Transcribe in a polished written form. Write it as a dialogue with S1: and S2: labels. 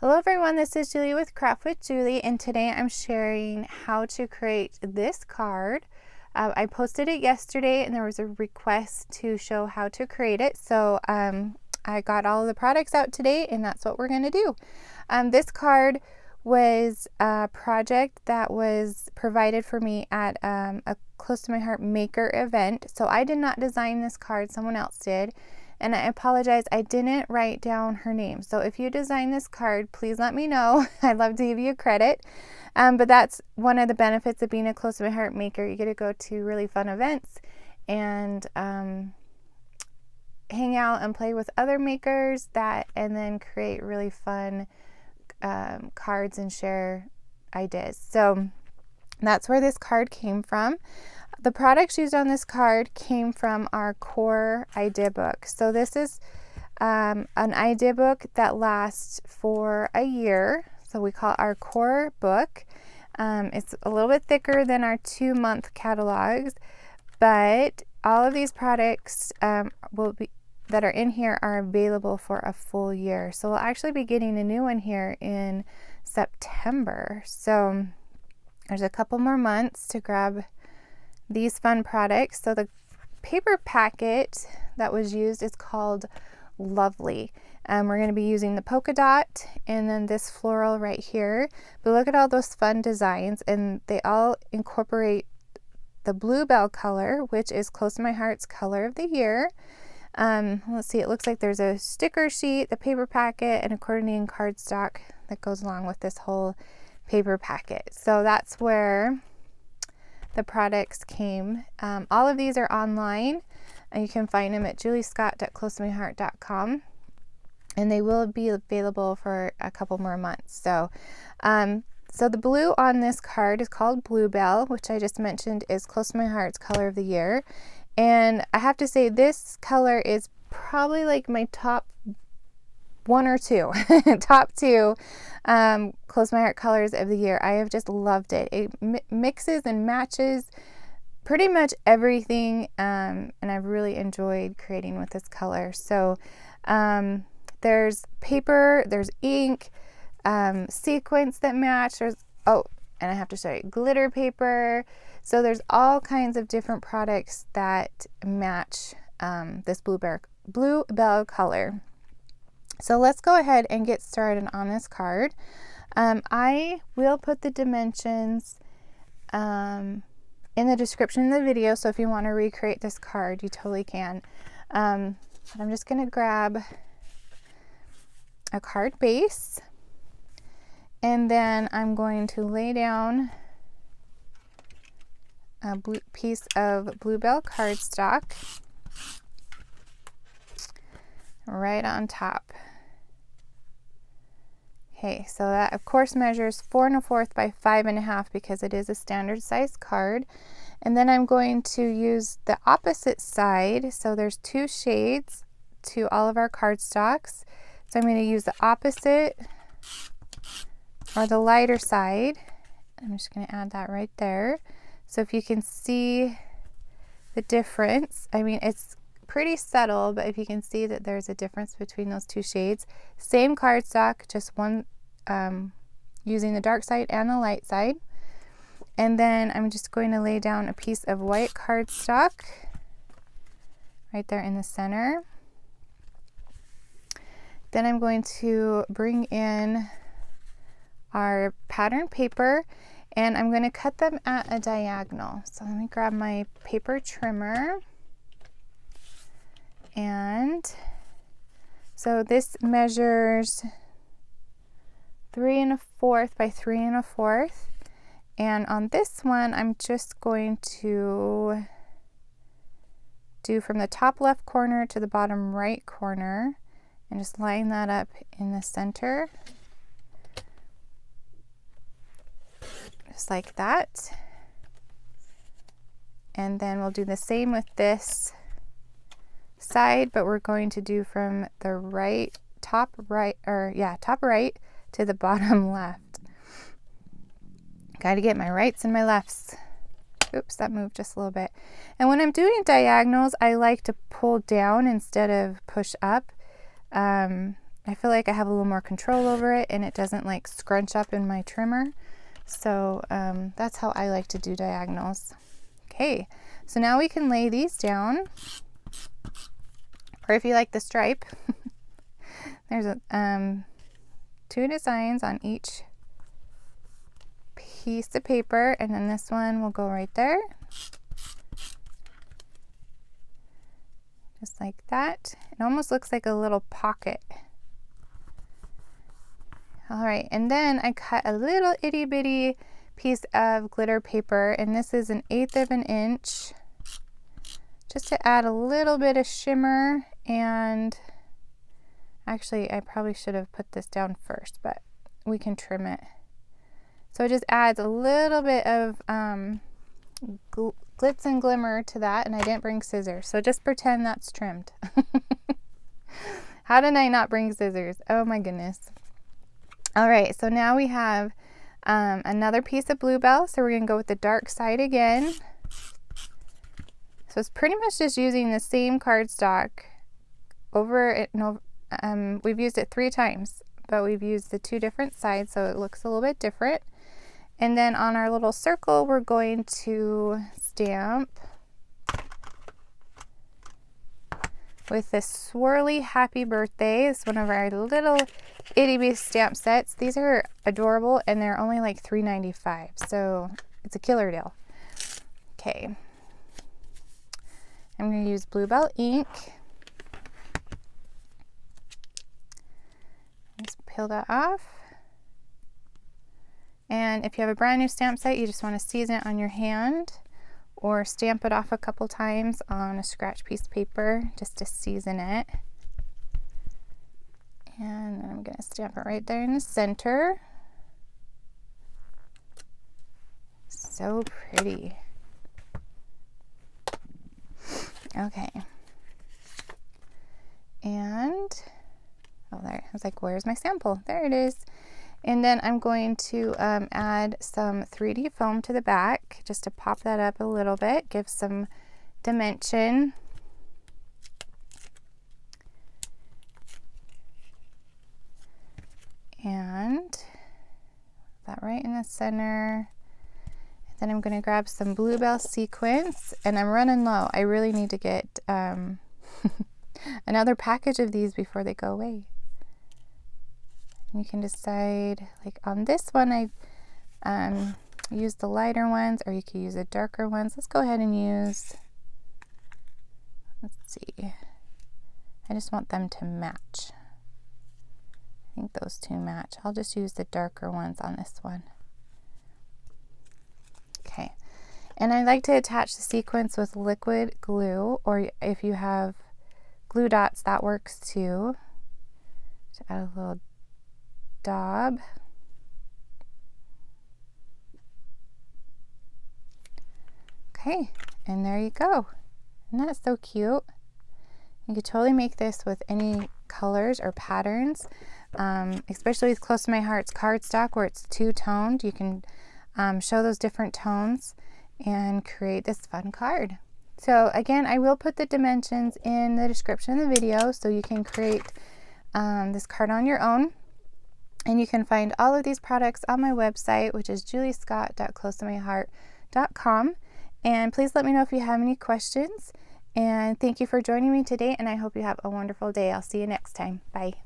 S1: Hello everyone, this is Julie with Craft with Julie, and today I'm sharing how to create this card. I posted it yesterday and there was a request to show how to create it, so I got all of the products out today and that's what we're going to do. This card was a project that was provided for me at a Close to My Heart maker event, so I did not design this card, someone else did. And I apologize, I didn't write down her name. So if you design this card, please let me know. I'd love to give you credit. But that's one of the benefits of being a Close to My Heart maker. You get to go to really fun events and hang out and play with other makers and then create really fun cards and share ideas. So that's where this card came from. The products used on this card came from our core idea book. So this is an idea book that lasts for a year. So we call it our core book. It's a little bit thicker than our 2-month catalogs, but all of these products that are in here are available for a full year. So we'll actually be getting a new one here in September. So there's a couple more months to grab these fun products. So the paper packet that was used is called Lovely. We're going to be using the polka dot and then this floral right here. But look at all those fun designs, and they all incorporate the Bluebell color, which is Close to My Heart's color of the year. Let's see, it looks like there's a sticker sheet, the paper packet, and accordion cardstock that goes along with this whole paper packet. So that's where the products came. All of these are online, and you can find them at juliescott.closetomyheart.com, and they will be available for a couple more months. So the blue on this card is called Bluebell, which I just mentioned is Close to My Heart's color of the year. And I have to say, this color is probably like my top one or two, top two Close to My Heart colors of the year. I have just loved it. It mixes and matches pretty much everything, and I've really enjoyed creating with this color. So there's paper, there's ink, sequins that match. There's and I have to show you glitter paper. So there's all kinds of different products that match this Bluebell color. So let's go ahead and get started on this card. I will put the dimensions in the description of the video, so if you want to recreate this card, you totally can. But I'm just going to grab a card base, and then I'm going to lay down a piece of Bluebell cardstock right on top. Okay, so that of course measures 4 1/4 by 5 1/2 because it is a standard size card. And then I'm going to use the opposite side. So there's 2 shades to all of our cardstocks. So I'm going to use the opposite or the lighter side. I'm just going to add that right there. So if you can see the difference, I mean, it's pretty subtle, but if you can see that there's a difference between those 2 shades. Same cardstock, just one using the dark side and the light side. And then I'm just going to lay down a piece of white cardstock right there in the center. Then I'm going to bring in our pattern paper, and I'm going to cut them at a diagonal. So let me grab my paper trimmer. And so this measures 3 1/4 by 3 1/4. And on this one, I'm just going to do from the top left corner to the bottom right corner and just line that up in the center. Just like that. And then we'll do the same with this side, but we're going to do from the top right to the bottom left. Got to get my rights and my lefts. Oops, that moved just a little bit. And when I'm doing diagonals, I like to pull down instead of push up. I feel like I have a little more control over it and it doesn't like scrunch up in my trimmer. So that's how I like to do diagonals. Okay, so now we can lay these down, or if you like the stripe, there's a, 2 designs on each piece of paper, and then this one will go right there. Just like that. It almost looks like a little pocket. All right, and then I cut a little itty bitty piece of glitter paper, and this is 1/8 of an inch, just to add a little bit of shimmer. And actually I probably should have put this down first, but we can trim it. So it just adds a little bit of glitz and glimmer to that, and I didn't bring scissors, so just pretend that's trimmed. How did I not bring scissors? Oh my goodness. All right, so now we have another piece of Bluebell, so we're going to go with the dark side again. So it's pretty much just using the same cardstock over it. No, we've used it 3 times, but we've used the 2 different sides, so it looks a little bit different. And then on our little circle, we're going to stamp with this Swirly Happy Birthday. It's one of our little itty bitty stamp sets. These are adorable and they're only like $3.95, so it's a killer deal. Okay, I'm going to use Bluebell ink. Just peel that off. And if you have a brand new stamp set, you just want to season it on your hand or stamp it off a couple times on a scratch piece of paper just to season it. And then I'm going to stamp it right there in the center. So pretty. Okay. And, oh, there, I was like, where's my sample? There it is. And then I'm going to add some 3D foam to the back just to pop that up a little bit, give some dimension. And that right in the center. Then I'm going to grab some Bluebell sequins, and I'm running low. I really need to get another package of these before they go away. You can decide, like on this one, I use the lighter ones, or you could use the darker ones. Let's go ahead and use, let's see, I just want them to match. I think those 2 match. I'll just use the darker ones on this one. Okay, and I like to attach the sequins with liquid glue, or if you have glue dots, that works too. To add a little daub. Okay, and there you go. Isn't that so cute? You could totally make this with any colors or patterns, especially with Close to My Heart's cardstock where it's 2-toned. You can show those different tones and create this fun card. So again, I will put the dimensions in the description of the video so you can create this card on your own. And you can find all of these products on my website, which is juliescott.closetomyheart.com. And please let me know if you have any questions. And thank you for joining me today, and I hope you have a wonderful day. I'll see you next time. Bye.